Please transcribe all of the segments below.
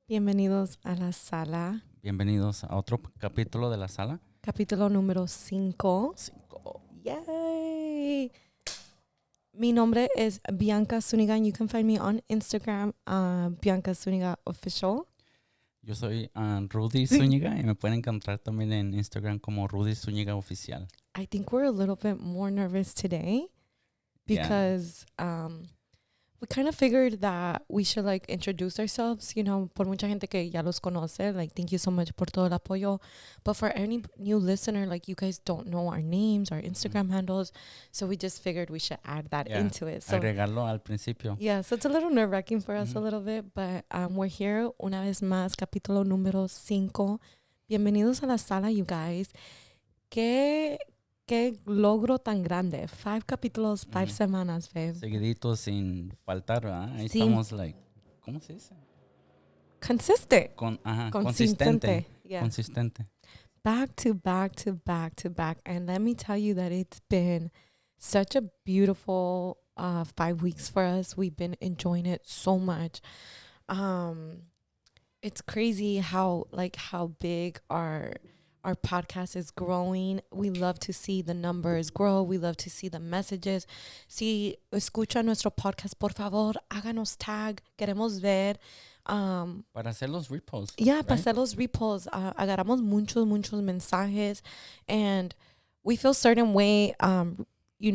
Bienvenidos a la sala. Bienvenidos a otro capítulo de la sala. Capítulo número 5. Yay! Mi nombre es Bianca Zuniga and you can find me on Instagram, Bianca Zuniga Official. Yo soy Rudy Zúñiga y me pueden encontrar también en Instagram como Rudy Zúñiga Oficial. I think we're a little bit more nervous today because we kind of figured that we should like introduce ourselves, you know, por mucha gente que ya los conoce, like thank you so much por todo el apoyo. But for any new listener, like you guys don't know our names, our Instagram handles, so we just figured we should add that into it. So agregarlo al principio. Yeah, so it's a little nerve-wracking for us a little bit, but we're here una vez más, capítulo número 5. Bienvenidos a la sala, you guys. ¿Qué logro tan grande? 5 capítulos, 5 semanas, babe. Seguiditos sin faltar, ¿verdad? Ahí Sí. estamos, like, ¿cómo se dice? Consistent. Consistente. Yeah. Consistente. Back to back to back to back. And let me tell you that it's been such a beautiful 5 weeks for us. We've been enjoying it so much. It's crazy how big our podcast is growing. We love to see the numbers grow. We love to see the messages. Si escucha nuestro podcast, por favor, háganos tag. Queremos ver. Para hacer los reposts. Yeah, right? para hacer los reposts. Agarramos muchos mensajes. And we feel certain way,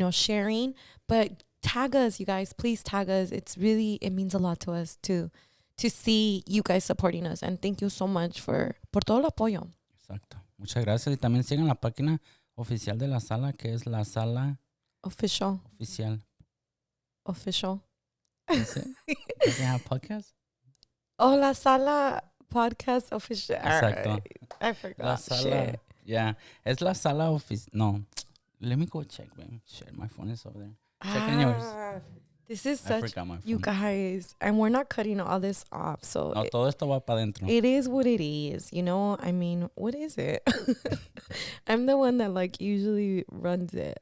sharing. But tag us, you guys. Please tag us. It means a lot to us to see you guys supporting us. And thank you so much por todo el apoyo. Exacto. Muchas gracias. Y también sigan la página oficial de la sala, que es la sala Oficial. Does it have podcast? Oh, la sala podcast official. Exacto. I forgot. La sala. Shit. Yeah. Es la sala oficial. No. Let me go check, man. Shit, my phone is over there. Check in yours. This is I such, forgot my phone. you guys, and we're not cutting all this off. So No, todo esto va para adentro. it is what it is. You know, I mean, what is it? I'm the one that like usually runs it.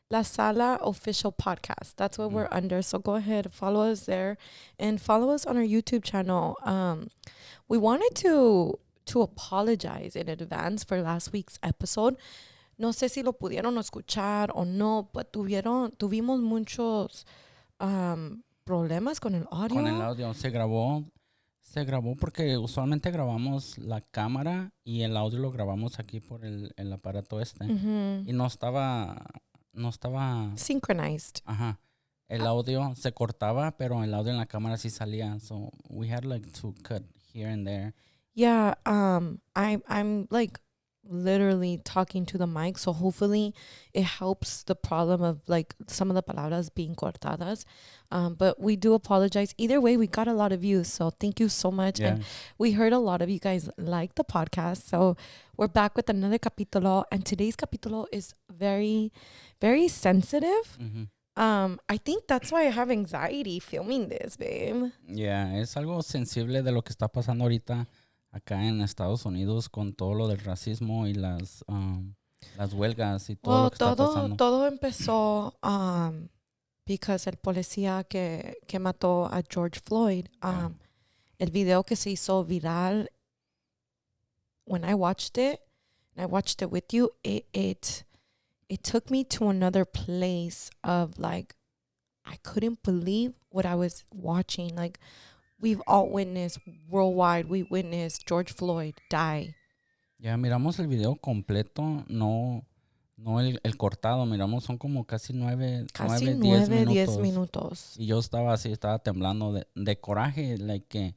La Sala Official Podcast. That's what we're under. So go ahead, follow us there and follow us on our YouTube channel. We wanted to apologize in advance for last week's episode. No sé si lo pudieron escuchar o no, but tuvimos muchos problemas con el audio. Con el audio se grabó porque usualmente grabamos la cámara y el audio lo grabamos aquí por el aparato este. Y no estaba synchronized. Ajá. El audio se cortaba, pero el audio en la cámara sí salía. So we had like to cut here and there. Yeah, I'm like literally talking to the mic, so hopefully it helps the problem of like some of the palabras being cortadas. But we do apologize. Either way, we got a lot of views, so thank you so much. Yeah. And we heard a lot of you guys like the podcast, so we're back with another capítulo, and today's capítulo is very, very sensitive. I think that's why I have anxiety filming this, babe. Yeah, es algo sensible de lo que está pasando ahorita acá en Estados Unidos con todo lo del racismo y las huelgas y todo lo que está pasando. Todo empezó because el policía que mató a George Floyd, el video que se hizo viral, when I watched it, and I watched it with you, it took me to another place of like, I couldn't believe what I was watching. Like, we've all witnessed worldwide, we witnessed George Floyd die. Ya miramos el video completo, no el cortado, miramos, son como casi 9, 10 minutos. Y yo estaba temblando de coraje, like que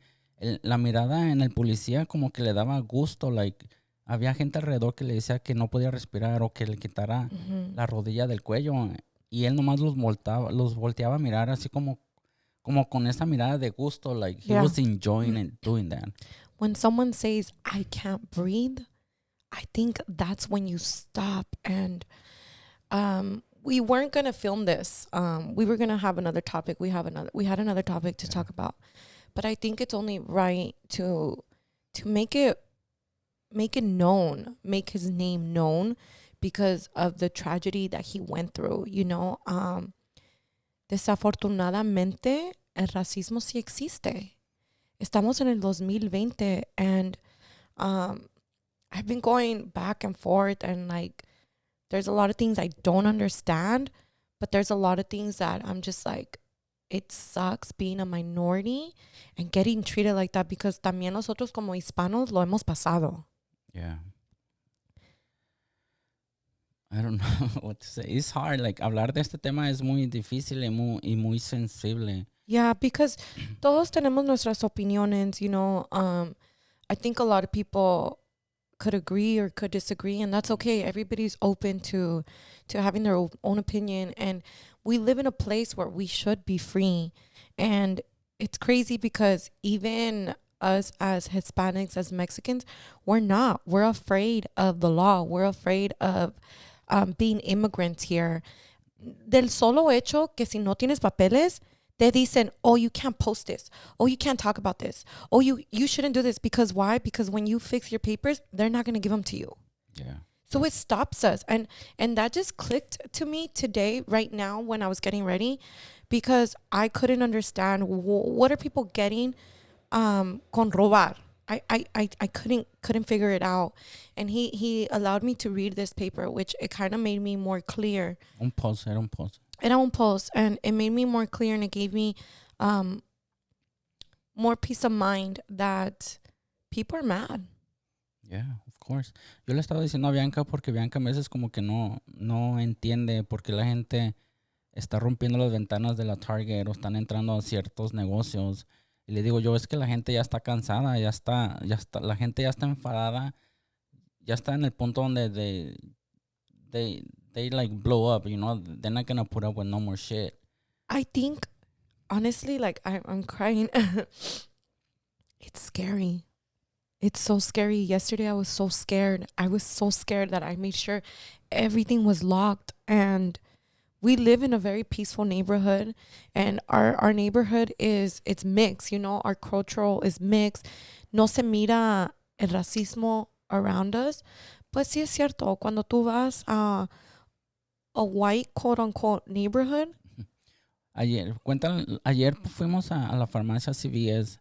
la mirada en el policía como que le daba gusto, like había gente alrededor que le decía que no podía respirar o que le quitara la rodilla del cuello y él nomás los volteaba a mirar así como con esa mirada de gusto, like he was enjoying it, doing that. When someone says, I can't breathe, I think that's when you stop. And we weren't going to film this. We were going to have another topic. We had another topic to talk about. But I think it's only right to make it known, make his name known because of the tragedy that he went through, you know. Desafortunadamente, el racismo sí existe. estamos en el 2020 and I've been going back and forth and like there's a lot of things I don't understand, but there's a lot of things that I'm just like, it sucks being a minority and getting treated like that because también nosotros como hispanos lo hemos pasado. Yeah. I don't know what to say. It's hard. Like, hablar de este tema es muy difícil y muy sensible. Yeah, because todos tenemos nuestras opiniones, you know. I think a lot of people could agree or could disagree, and that's okay. Everybody's open to having their own opinion, and we live in a place where we should be free. And it's crazy because even us as Hispanics, as Mexicans, we're not. We're afraid of the law. We're afraid of being immigrants here. Del solo hecho que si no tienes papeles, te dicen, oh, you can't post this. Oh, you can't talk about this. Oh, you shouldn't do this. Because why? Because when you fix your papers, they're not going to give them to you. Yeah. So it stops us. And that just clicked to me today, right now, when I was getting ready, because I couldn't understand what are people getting con robar. I couldn't figure it out. And he allowed me to read this paper, which it kind of made me more clear. Era un post. Era un post, and it made me more clear, and it gave me more peace of mind that people are mad. Yeah, of course. Yo le estaba diciendo a Bianca porque Bianca a veces como que no entiende por qué la gente está rompiendo las ventanas de la Target o están entrando a ciertos negocios. Y le digo yo, es que la gente ya está cansada, ya está, la gente ya está enfadada, ya está en el punto donde they like blow up, you know, they're not gonna put up with no more shit. I think, honestly, like I'm crying. It's scary. It's so scary. Yesterday I was so scared. I was so scared that I made sure everything was locked. And we live in a very peaceful neighborhood, and our neighborhood it's mixed, you know, our cultural is mixed. No se mira el racismo around us. Pues sí es cierto, cuando tú vas a white quote unquote neighborhood. Ayer fuimos a la farmacia CVS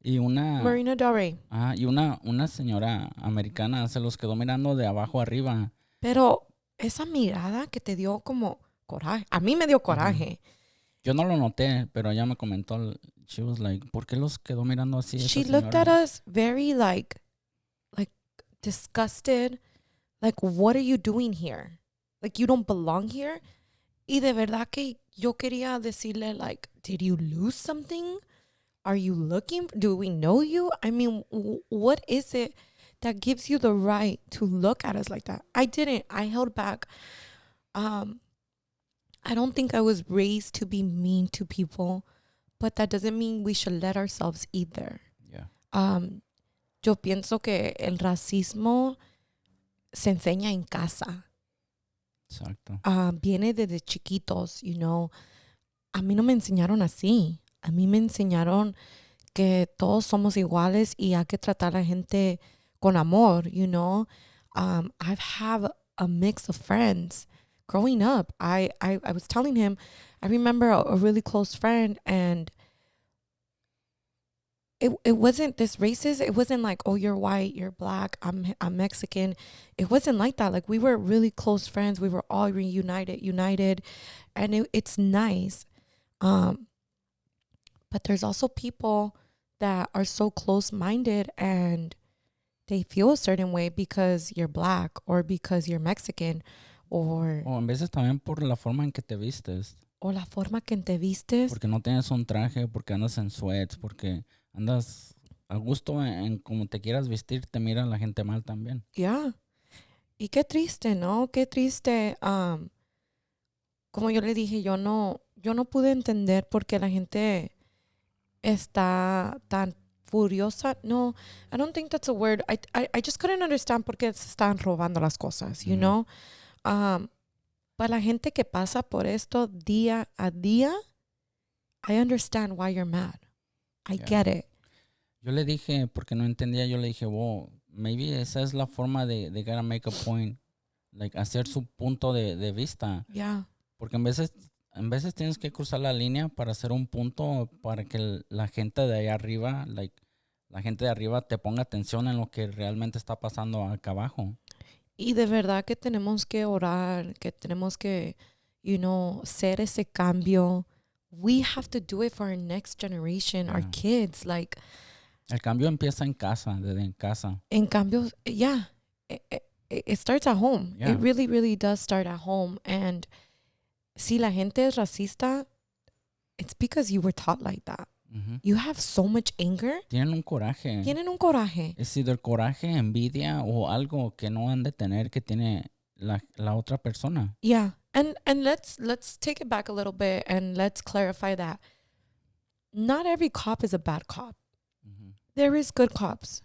y Marina Del Rey. Y una señora americana se los quedó mirando de abajo arriba. Pero esa mirada que te dio como coraje. A mí me dio coraje. Yo no lo noté, pero ella me comentó. She was like, ¿por qué los quedó mirando así? She looked at us very like disgusted. Like, what are you doing here? Like, you don't belong here. Y de verdad que yo quería decirle, like, did you lose something? Are you looking? Do we know you? I mean, what is it that gives you the right to look at us like that? I didn't. I held back. I don't think I was raised to be mean to people, but that doesn't mean we should let ourselves either. Yeah. Yo pienso que el racismo se enseña en casa. Exacto. Viene desde chiquitos, you know. A mí no me enseñaron así. A mí me enseñaron que todos somos iguales y hay que tratar a la gente con amor, you know. I've have a mix of friends. Growing up, I was telling him, I remember a really close friend, and it wasn't this racist. It wasn't like, oh, you're white, you're black, I'm Mexican. It wasn't like that. Like, we were really close friends. We were all united, and it's nice. But there's also people that are so close-minded and they feel a certain way because you're black or because you're Mexican or... O en veces también por la forma en que te vistes. O la forma que te vistes. Porque no tienes un traje, porque andas en sweats, porque andas a gusto en como te quieras vestir, te mira la gente mal también. Yeah. Y qué triste, ¿no? Qué triste. Como yo le dije, yo no pude entender por qué la gente está tan furiosa. No, I don't think that's a word. I just couldn't understand por qué se están robando las cosas, you know? Para la gente que pasa por esto día a día, I understand why you're mad. I get it. Yo le dije, porque no entendía, yo le dije, wow, maybe esa es la forma de gotta make a point. Like, hacer su punto de vista. Yeah. Porque a veces en veces tienes que cruzar la línea para hacer un punto para que la gente de ahí arriba, la gente de arriba te ponga atención en lo que realmente está pasando acá abajo. Y de verdad que tenemos que orar, que tenemos que, ser ese cambio. We have to do it for our next generation, our kids. Like, el cambio empieza en casa, desde en casa. En cambio, yeah, it starts at home. Yeah. It really, really does start at home. And si la gente es racista, it's because you were taught like that. Uh-huh. You have so much anger. Tienen un coraje. Es decir, el coraje, envidia o algo que no han de tener que tiene la otra persona. Yeah. And let's take it back a little bit and let's clarify that not every cop is a bad cop. Uh-huh. There is good cops.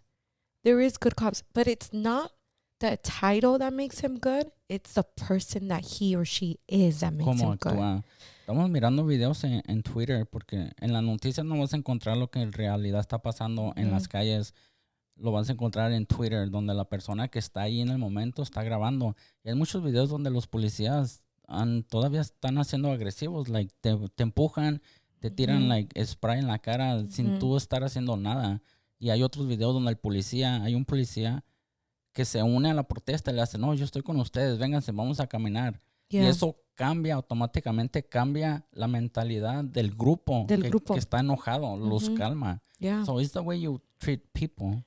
But it's not the title that makes him good. It's the person that he or she is that makes him good. Estamos mirando videos en Twitter porque en las noticias no vas a encontrar lo que en realidad está pasando en las calles. Lo vas a encontrar en Twitter, donde la persona que está ahí en el momento está grabando. Y hay muchos videos donde los policías todavía están haciendo agresivos. Like, te empujan, te tiran spray en la cara sin tú estar haciendo nada. Y hay otros videos donde hay un policía que se une a la protesta y le hace, no, yo estoy con ustedes, vénganse, vamos a caminar. Yeah. Y eso automáticamente cambia la mentalidad del grupo. Que está enojado, los calma. Yeah. So it's the way you treat people.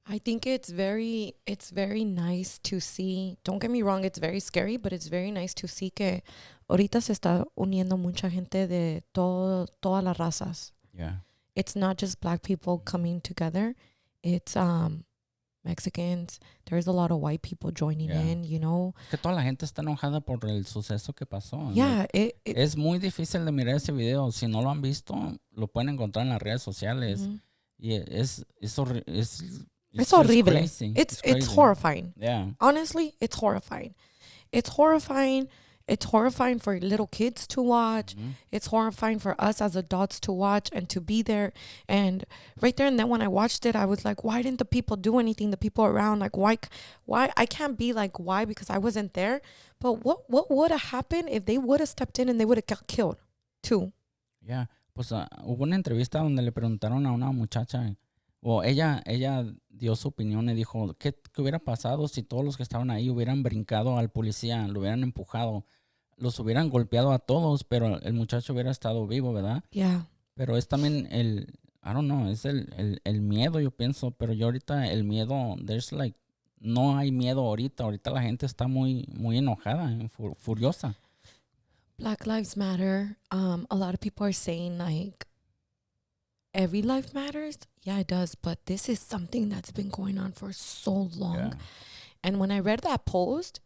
I think it's very nice to see. Don't get me wrong, it's very scary, but it's very nice to see que ahorita se está uniendo mucha gente de todas las razas. Yeah. It's not just black people coming together. It's Mexicans. There's a lot of white people joining in, Que toda la gente está enojada por el suceso que pasó. Yeah. Es muy difícil de mirar ese video. Si no lo han visto, lo pueden encontrar en las redes sociales. Y es horrible. Crazy. It's horrifying. Yeah. Honestly, it's horrifying. It's horrifying. It's horrifying for little kids to watch. It's horrifying for us as adults to watch and to be there. And right there and then when I watched it, I was like, why didn't the people do anything? The people around, like, why? I can't be like, why? Because I wasn't there. But what would have happened if they would have stepped in and they would have got killed too? Yeah. Pues hubo una entrevista donde le preguntaron a una muchacha, o ella dio su opinión y dijo, ¿qué hubiera pasado si todos los que estaban ahí hubieran brincado al policía, lo hubieran empujado, los hubieran golpeado a todos, pero el muchacho hubiera estado vivo, ¿verdad? Yeah. Pero es también es el miedo, yo pienso, pero yo ahorita el miedo, no hay miedo ahorita la gente está muy, muy enojada, furiosa. Black Lives Matter. A lot of people are saying like, every life matters. Yeah, it does. But this is something that's been going on for so long. Yeah. And when I read that post,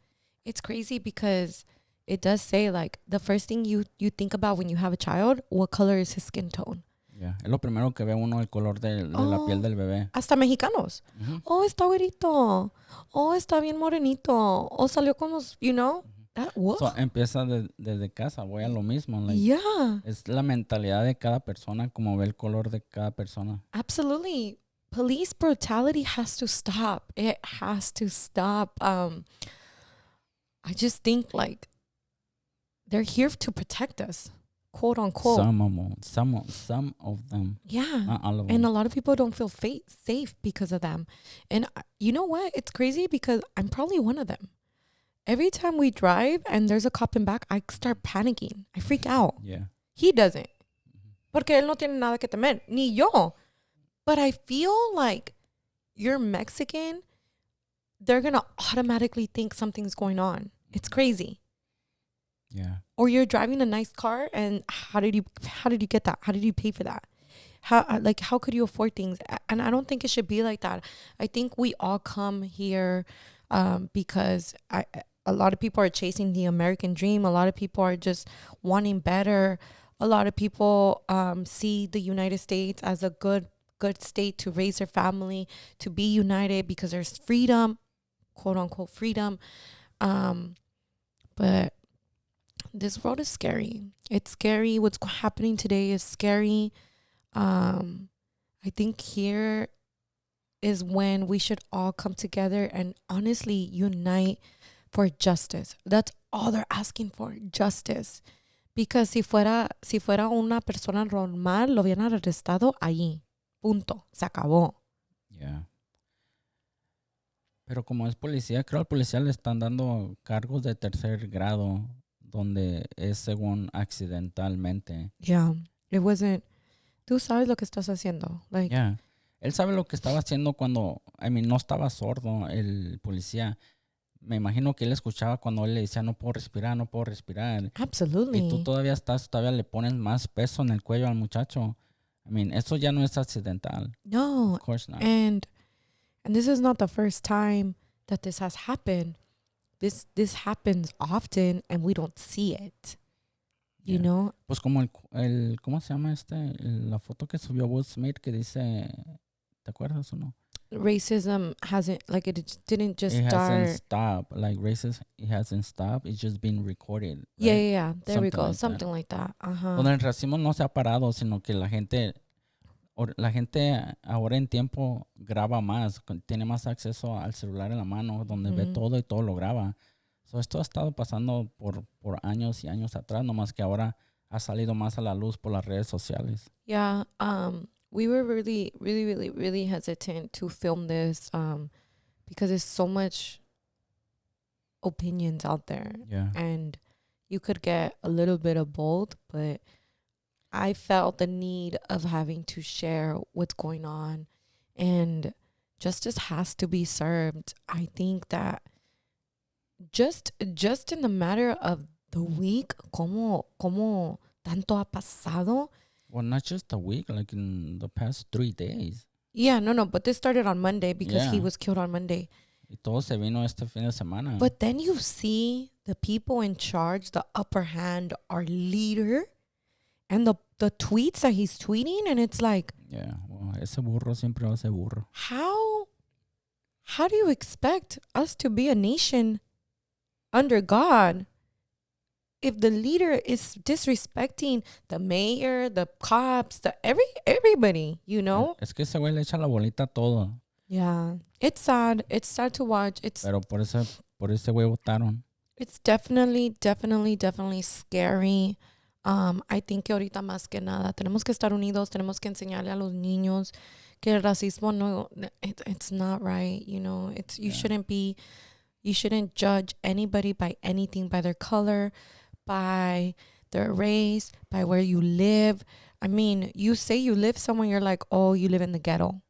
it's crazy because it does say like the first thing you think about when you have a child, what color is his skin tone? Yeah. Es lo primero que ve uno, el color de la piel del bebé. Hasta mexicanos. Oh, está güerito. Oh, está bien morenito. Oh, salió con los, So, empieza desde casa, voy a lo mismo. Yeah. Es la mentalidad de cada persona, como ve el color de cada persona. Absolutely. Police brutality has to stop. It has to stop. I just think like they're here to protect us, quote unquote. Some of them. Yeah. Not all of them. And a lot of people don't feel safe because of them. And you know what? It's crazy because I'm probably one of them. Every time we drive and there's a cop in back, I start panicking. I freak out. Yeah. He doesn't. Porque él no tiene nada que temer. Ni yo. But I feel like you're Mexican, they're going to automatically think something's going on. It's crazy. Yeah. Or you're driving a nice car and how did you get that? How did you pay for that? How could you afford things? And I don't think it should be like that. I think we all come here because a lot of people are chasing the American dream. A lot of people are just wanting better. A lot of people see the United States as a good state to raise their family, to be united because there's freedom, quote unquote freedom. But this world is scary. It's scary. What's happening today is scary. I think here is when we should all come together and honestly unite for justice. That's all they're asking for, justice. Because si fuera una persona normal, lo hubieran arrestado allí. Punto. Se acabó. Yeah. Pero como es policía, creo al policía le están dando cargos de tercer grado, donde es según accidentalmente. Yeah. It wasn't. Tú sabes lo que estás haciendo. Like, Yeah. Él sabe lo que estaba haciendo cuando, no estaba sordo el policía. Me imagino que él escuchaba cuando él le decía, no puedo respirar, no puedo respirar. absolutely. Y tú todavía le pones más peso en el cuello al muchacho. Eso ya no es accidental. No. Of course not. And this is not the first time that this has happened. This happens often and we don't see it. You Yeah. know? Pues como el ¿cómo se llama la foto que subió Will Smith que dice, ¿te acuerdas o no? Racism hasn't, like, it didn't just It start. hasn't stopped. Like racism, it hasn't stopped. It's just been recorded. Right? Yeah. There we Something go. like Something like that. Donde el racismo no se ha parado, sino que la gente ahora en tiempo graba más, tiene más acceso al celular en la mano, donde ve todo y todo lo graba. So, esto ha estado pasando por años y años atrás, nomás que ahora ha salido más a la luz por las redes sociales. Yeah. We were really hesitant to film this because there's so much opinions out there. Yeah. And you could get a little bit of both, but I felt the need of having to share what's going on, and justice has to be served. I think that just in the matter of the week, como tanto ha pasado. Well, not just a week, like in the past 3 days. Yeah, no, but this started on Monday because he Yeah. was killed on Monday. Y todo se vino este fin de semana. But then you see the people in charge, the upper hand, our leader, and the tweets that he's tweeting, and it's like, Yeah, well, ese burro siempre va a ser burro. how do you expect us to be a nation under God if the leader is disrespecting the mayor, the cops, everybody, you know? Es que ese güey le echa la bolita a todo. Yeah, it's sad. It's sad to watch. Pero por ese güey votaron. It's definitely scary. I think que ahorita más que nada tenemos que estar unidos, tenemos que enseñarle a los niños que el racismo no, it's not right, you know. You shouldn't judge anybody by anything, by their color, by their race, by where you live. I mean, you say you live somewhere, you're like, oh, you live in the ghetto.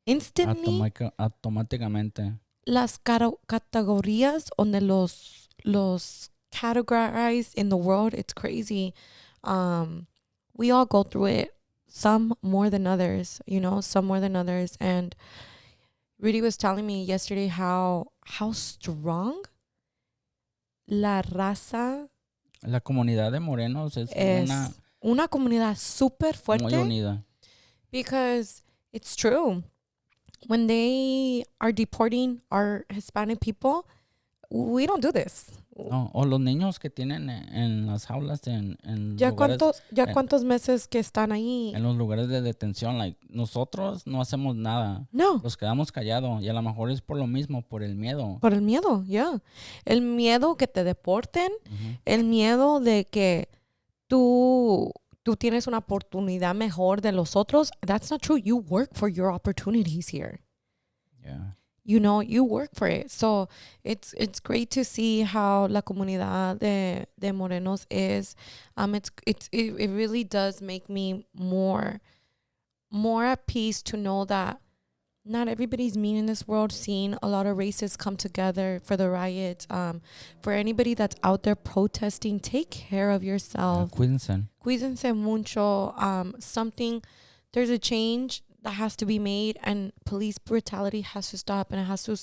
Instantly, automáticamente. las categorías donde los categorized in the world, it's crazy. We all go through it, some more than others, you know, and Rudy was telling me yesterday how strong la raza, la comunidad de morenos es una comunidad súper fuerte, muy unida. Because it's true. When they are deporting our Hispanic people, we don't do this. No, o los niños que tienen en las jaulas en ya lugares, cuántos meses que están ahí en los lugares de detención, like nosotros no hacemos nada. No. Nos quedamos callados y a lo mejor es por lo mismo, por el miedo. Por el miedo, yeah. El miedo que te deporten, el miedo de que tú tienes una oportunidad mejor de los otros. That's not true. You work for your opportunities here. Yeah. You know, you work for it. So it's great to see how la comunidad de morenos is. It really does make me more at peace to know that not everybody's mean in this world. Seeing a lot of races come together for the riots. For anybody that's out there protesting, take care of yourself. Cuídense mucho. There's a change that has to be made, and police brutality has to stop, and it has to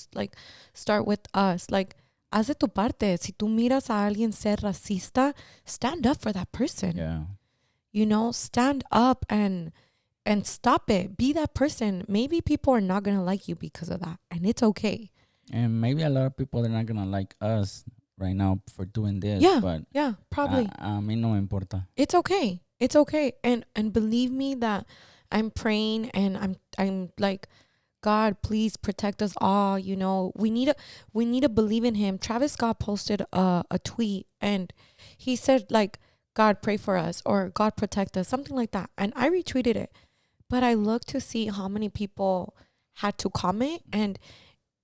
start with us. Like, haz de tu parte. Si tú miras a alguien ser racista, stand up for that person. Yeah. You know, stand up and stop it. Be that person. Maybe people are not going to like you because of that, and it's okay. And maybe a lot of people are not going to like us right now for doing this. Yeah, but yeah, probably. A mí no me importa. It's okay. It's okay. And believe me that I'm praying, and I'm like, God, please protect us all. You know, we need to believe in him. Travis Scott posted a tweet, and he said, like, God pray for us or God protect us, something like that. And I retweeted it. But I looked to see how many people had to comment, and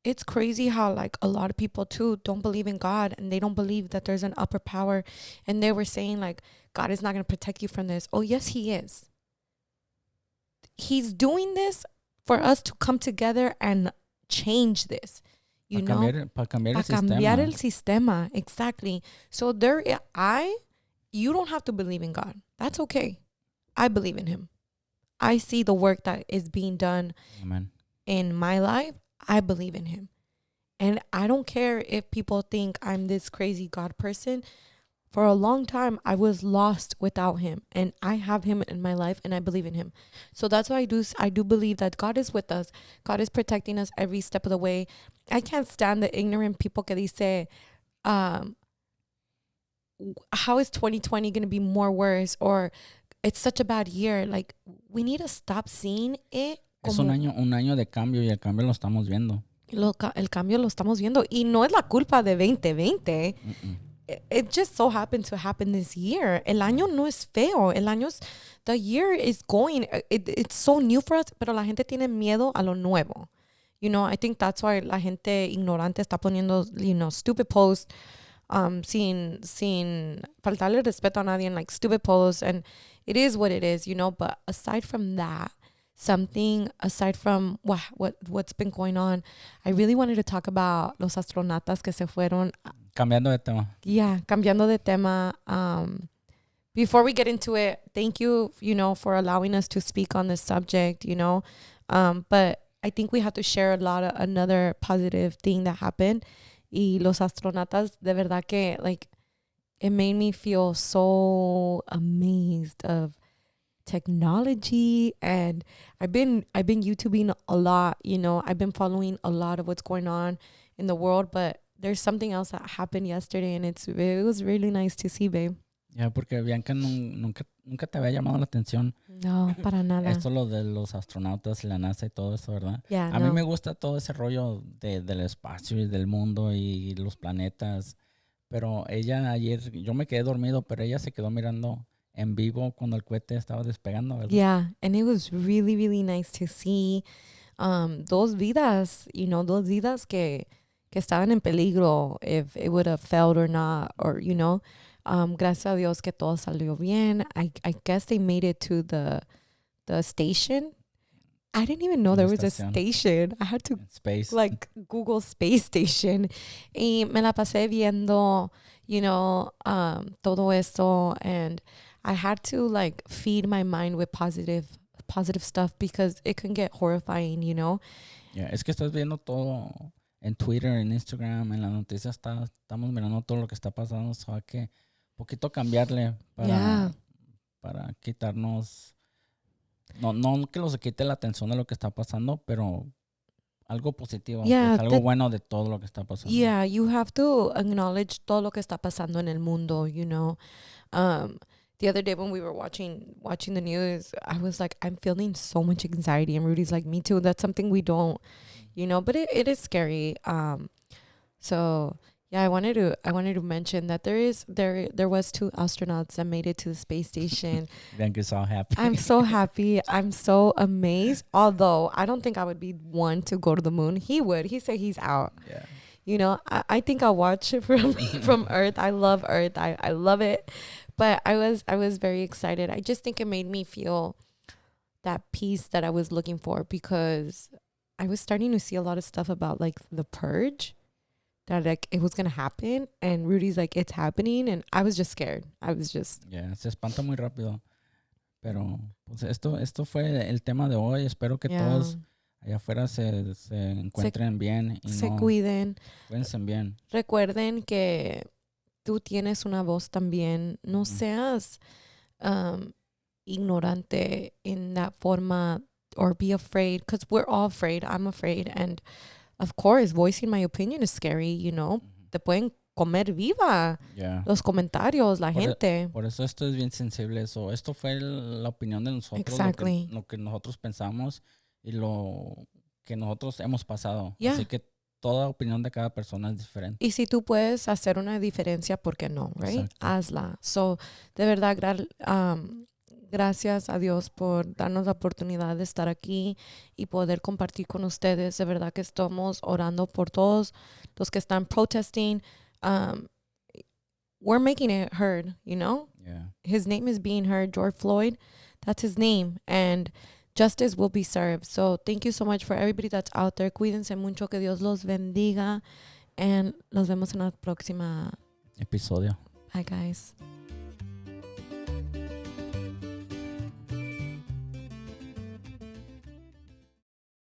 it's crazy how like a lot of people too don't believe in God, and they don't believe that there's an upper power, and they were saying like God is not going to protect you from this. Oh yes, he is. He's doing this for us to come together and change this, you know, para cambiar el cambiar sistema. el sistema. Exactly. So you don't have to believe in God. That's okay. I believe in him. I see the work that is being done Amen. in my life. I believe in him. And I don't care if people think I'm this crazy God person. For a long time, I was lost without him. And I have him in my life, and I believe in him. So that's why I do believe that God is with us. God is protecting us every step of the way. I can't stand the ignorant people que dice, how is 2020 going to be more worse? Or it's such a bad year. Like, we need to stop seeing it. Es un año de cambio, y el cambio lo estamos viendo. El cambio lo estamos viendo. Y no es la culpa de 2020. It just so happened to happen this year. El año no es feo. The year is going. It's so new for us, pero la gente tiene miedo a lo nuevo. You know, I think that's why la gente ignorante está poniendo, you know, stupid posts, sin faltarle respeto a nadie, and like stupid posts, and it is what it is, you know. But aside from that, aside from what's been going on, I really wanted to talk about los astronautas que se fueron. Cambiando de tema. Yeah, cambiando de tema. Before we get into it, thank you, you know, for allowing us to speak on this subject, you know. But I think we have to share another positive thing that happened. Y los astronautas, de verdad que, like, it made me feel so amazed of technology. And I've been YouTubing a lot, you know. I've been following a lot of what's going on in the world, but there's something else that happened yesterday, and it was really nice to see, babe. Yeah, porque Bianca nunca te había llamado la atención. No, para nada. Esto lo de los astronautas y la NASA y todo eso, ¿verdad? Yeah, a mí me gusta todo ese rollo del espacio y del mundo y los planetas. Pero ella ayer, yo me quedé dormido, pero ella se quedó mirando en vivo cuando el cohete estaba despegando, ¿verdad? Yeah, and it was really, really nice to see dos vidas, you know, dos vidas que estaban en peligro if it would have failed or not, or, you know. Gracias a Dios que todo salió bien. I guess they made it to the station. I didn't even know there was a station. I had to like Google space station. Y me la pasé viendo, you know, todo esto, and I had to like feed my mind with positive stuff, because it can get horrifying, you know. Yeah, es que estás viendo todo en Twitter, en Instagram, en las noticias estamos mirando todo lo que está pasando, o sea que poquito cambiarle para quitarnos, no que nos quite la atención de lo que está pasando, pero algo positivo, algo bueno de todo lo que está pasando. Yeah, you have to acknowledge todo lo que está pasando en el mundo, you know. The other day when we were watching the news, I was like, I'm feeling so much anxiety, and Rudy's like, me too. That's something we don't, you know, but it is scary. So yeah, I wanted to mention that there was 2 astronauts that made it to the space station. Bianca's so happy. I'm so happy. I'm so amazed. Although I don't think I would be one to go to the moon. He would. He said he's out. Yeah. You know, I think I'll watch it from Earth. I love Earth. I love it. But I was very excited. I just think it made me feel that peace that I was looking for, because I was starting to see a lot of stuff about like the purge, that like it was gonna happen, and Rudy's like, it's happening, and I was just scared. Yeah, se espanta muy rápido. Pero pues esto fue el tema de hoy. Espero que todos allá afuera se encuentren bien y se cuiden. Cuídense bien. Recuerden que tú tienes una voz también. No seas ignorante in that forma, or be afraid, because we're all afraid. I'm afraid, and of course, voicing my opinion is scary, you know. Te pueden comer viva. Yeah. Los comentarios, la gente. Por eso esto es bien sensible. Esto fue la opinión de nosotros. Exactly. Lo que nosotros pensamos y lo que nosotros hemos pasado. Yeah. Así que toda opinión de cada persona es diferente. Y si tú puedes hacer una diferencia, ¿por qué no? Right? Exacto. Hazla. So, de verdad, gracias a Dios por darnos la oportunidad de estar aquí y poder compartir con ustedes. De verdad que estamos orando por todos los que están protesting. We're making it heard, you know? Yeah. His name is being heard. George Floyd, that's his name. And justice will be served. So thank you so much for everybody that's out there. Cuídense mucho. Que Dios los bendiga. And nos vemos en la próxima Episodio. Bye, guys.